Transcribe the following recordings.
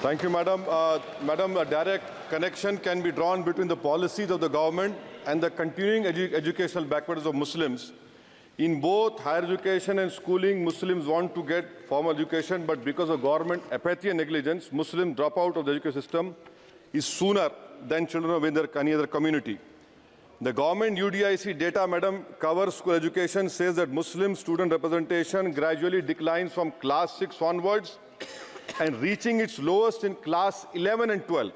Thank you, Madam. Madam, a direct connection can be drawn between the policies of the government and the continuing educational backwardness of Muslims. In both higher education and schooling, Muslims want to get formal education, but because of government apathy and negligence, Muslims drop out of the education system is sooner than children of any other community. The government UDIC data, Madam, covers school education, says that Muslim student representation gradually declines from class 6 onwards and reaching its lowest in class 11 and 12.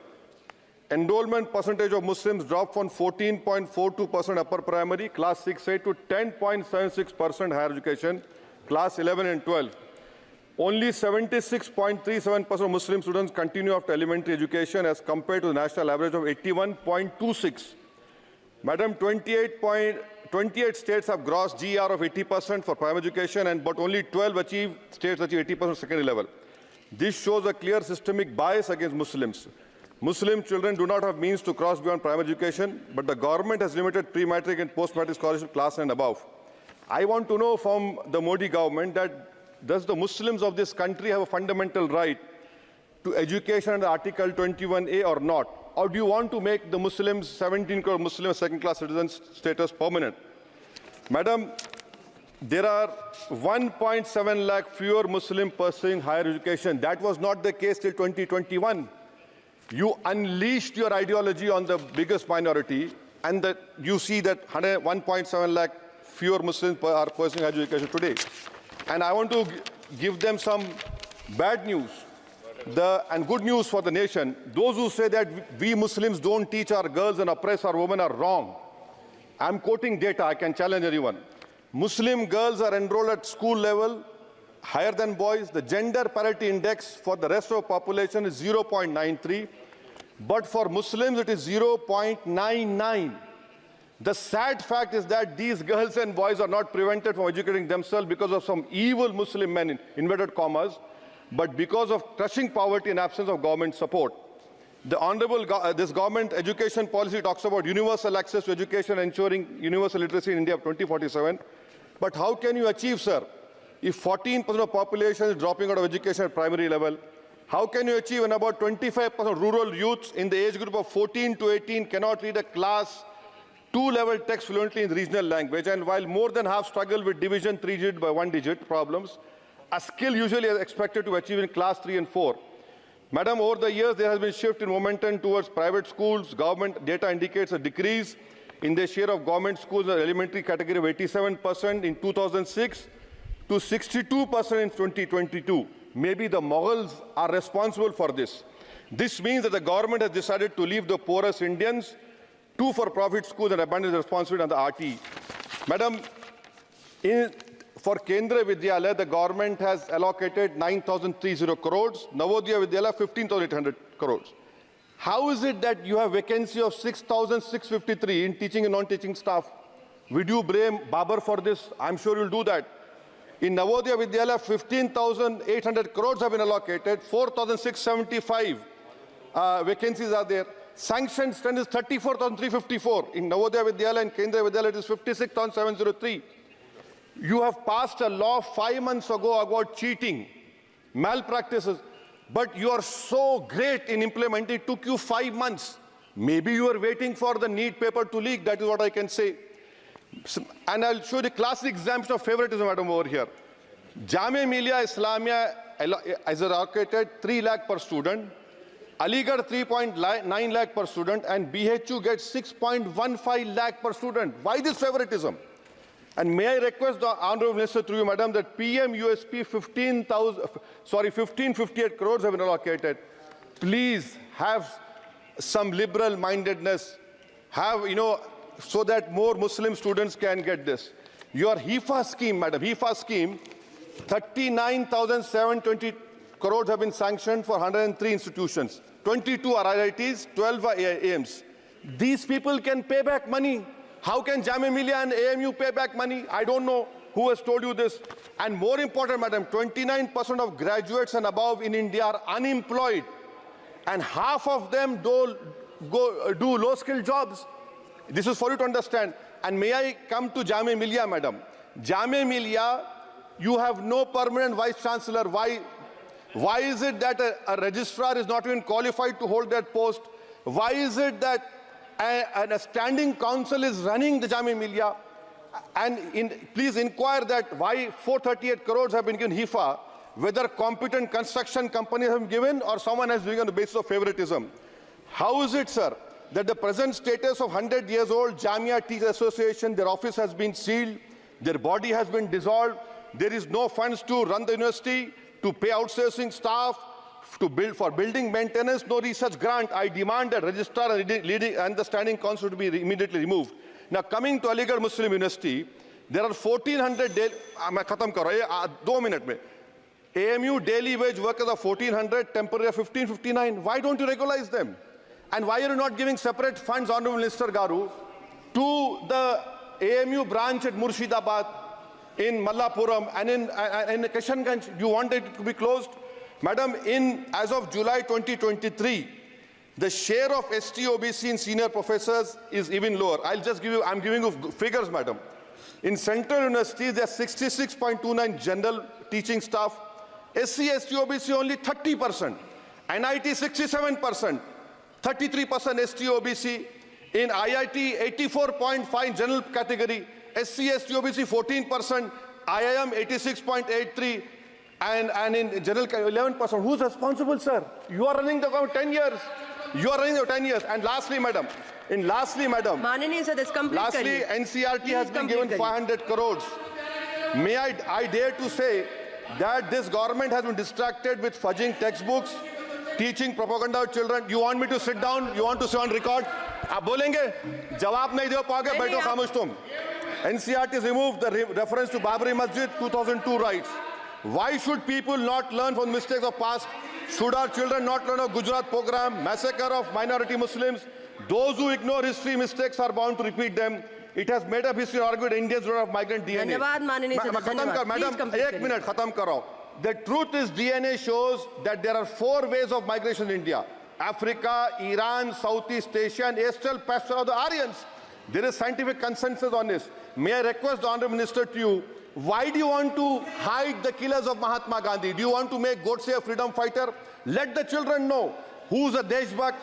Enrollment percentage of Muslims dropped from 14.42% upper primary, class 6A, to 10.76% higher education, class 11 and 12. Only 76.37% of Muslim students continue after elementary education as compared to the national average of 81.26%. Madam, 28 states have gross GR of 80% for primary education, but only 12 states achieve 80% secondary level. This shows a clear systemic bias against Muslims. Muslim children do not have means to cross beyond primary education, but the government has limited pre-matric and post-matric scholarship class and above. I want to know from the Modi government that does the Muslims of this country have a fundamental right to education under Article 21A or not? Or do you want to make the Muslims, 17 crore Muslim second-class citizens status permanent? Madam, there are 1.7 lakh fewer Muslims pursuing higher education. That was not the case till 2021. You unleashed your ideology on the biggest minority, and you see that 1.7 lakh fewer Muslims are pursuing higher education today. And I want to give them some bad news and good news for the nation. Those who say that we Muslims don't teach our girls and oppress our women are wrong. I'm quoting data. I can challenge anyone. Muslim girls are enrolled at school level higher than boys. The gender parity index for the rest of the population is 0.93, but for Muslims it is 0.99. The sad fact is that these girls and boys are not prevented from educating themselves because of some evil Muslim men, in inverted commas, but because of crushing poverty and absence of government support. This government education policy talks about universal access to education, ensuring universal literacy in India 2047. But how can you achieve, sir, if 14% of the population is dropping out of education at primary level? How can you achieve when about 25% of rural youths in the age group of 14 to 18 cannot read a class 2 level text fluently in regional language, and while more than half struggle with division 3-digit by 1-digit problems, a skill usually is expected to achieve in class 3 and 4? Madam, over the years, there has been a shift in momentum towards private schools. Government data indicates a decrease in the share of government schools in the elementary category of 87% in 2006 to 62% in 2022. Maybe the Mughals are responsible for this. This means that the government has decided to leave the poorest Indians to for-profit schools and abandon the responsibility on the RT. Madam, for Kendra Vidyalaya, the government has allocated 9,030 crores, Navodaya Vidyalaya 15,800 crores. How is it that you have vacancy of 6,653 in teaching and non-teaching staff? Would you blame Babar for this? I'm sure you'll do that. In Navodaya Vidyalaya, 15,800 crores have been allocated, 4,675 vacancies are there. Sanctioned strength is 34,354. In Navodaya Vidyalaya and Kendra Vidyalaya, it is 56,703. You have passed a law 5 months ago about cheating, malpractices, but you are so great in implementing. It took you 5 months. Maybe you are waiting for the NEET paper to leak. That is what I can say. And I'll show the classic example of favoritism, madam, over here. Jamia Millia Islamia is allocated 3 lakh per student, Aligarh 3.9 lakh per student, and BHU gets 6.15 lakh per student. Why this favoritism? And may I request the Honorable Minister through you, madam, that PM USP 1558 crores have been allocated. Please have some liberal mindedness, so that more Muslim students can get this. Your HIFA scheme, madam, HIFA scheme, 39,720 crores have been sanctioned for 103 institutions. 22 are IITs, 12 are AIMIMs. These people can pay back money. How can Jamia Millia and AMU pay back money? I don't know who has told you this. And more important, madam, 29% of graduates and above in India are unemployed. And half of them do low-skilled jobs. This is for you to understand. And may I come to Jamia Millia, madam? Jamia Millia, you have no permanent vice-chancellor. Why? Why is it that a registrar is not even qualified to hold that post? Why is it that a standing council is running the Jamia Millia? And please inquire that why 438 crores have been given HIFA, whether competent construction companies have been given or someone has been given on the basis of favoritism. How is it, sir, that the present status of 100 years old Jamia Teachers Association, their office has been sealed, their body has been dissolved, there is no funds to run the university, to pay outsourcing staff, to build for building maintenance, no research grant? I demand that registrar and the standing council to be immediately removed. Now, coming to Aligarh Muslim University, there are 1,400 2 minutes. AMU daily wage workers are 1,400, temporary 1,559. Why don't you regularize them? And why are you not giving separate funds, Honorable Minister Garu, to the AMU branch at Murshidabad, in Mallapuram, and in Kishanganj? You want it to be closed? Madam, as of July 2023, the share of ST OBC in senior professors is even lower. I'm giving you figures, madam. In central universities, there are 66.29 general teaching staff. SC, ST OBC only 30%. NIT 67%. 33% ST OBC. In IIT, 84.5 general category. SC, ST OBC 14%. IIM 86.83%. And in general 11%. Who's responsible, sir? You are running the government 10 years. You are running the 10 years. And lastly, madam. Lastly, NCRT has been given 500 crores. May I dare to say that this government has been distracted with fudging textbooks, teaching propaganda to children. You want me to sit down? You want to sit on record? आप बोलेंगे? जवाब नहीं दे पाओगे, बैठो खामोश तुम. NCRT has removed the reference to Babri Masjid 2002 rights. Why should people not learn from mistakes of past? Should our children not learn of Gujarat program, massacre of minority Muslims? Those who ignore history mistakes are bound to repeat them. It has made up history argued Indians don't have migrant DNA. Madam, 1 minute, khatam karo. The truth is DNA shows that there are 4 ways of migration in India. Africa, Iran, Southeast Asia, and Eastern pasture of the Aryans. There is scientific consensus on this. May I request the Honourable Minister to you, why do you want to hide the killers of Mahatma Gandhi? Do you want to make Godse a freedom fighter? Let the children know who's a Deshbhakt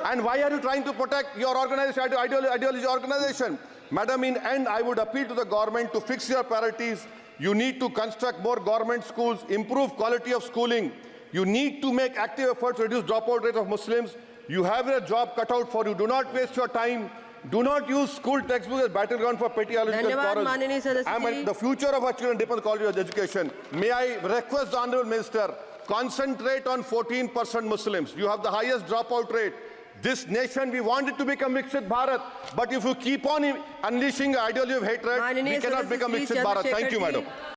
and why are you trying to protect your organization, ideology organization? Madam, in end, I would appeal to the government to fix your priorities. You need to construct more government schools, improve quality of schooling. You need to make active efforts to reduce dropout rate of Muslims. You have a job cut out for you. Do not waste your time. Do not use school textbooks as battleground for petty ideological quarrels. The future of our children depends on quality of education. May I request the Honourable Minister, concentrate on 14% Muslims. You have the highest dropout rate. This nation, we want it to become Viksit Bharat. But if you keep on unleashing ideology of hatred, we cannot become Viksit Bharat. Thank you, madam.